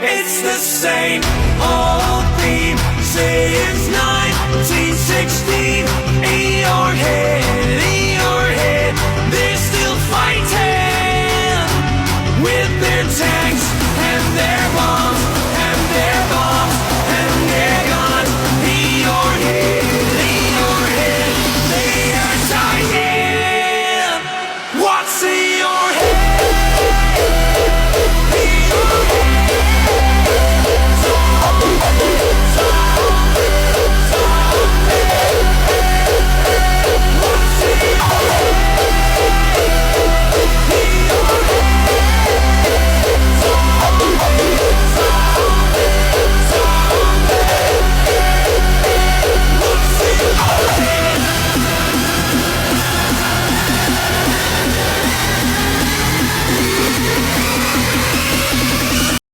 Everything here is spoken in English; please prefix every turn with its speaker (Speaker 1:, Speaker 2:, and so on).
Speaker 1: It's the same old theme since 1916. In your head, they're still fighting with their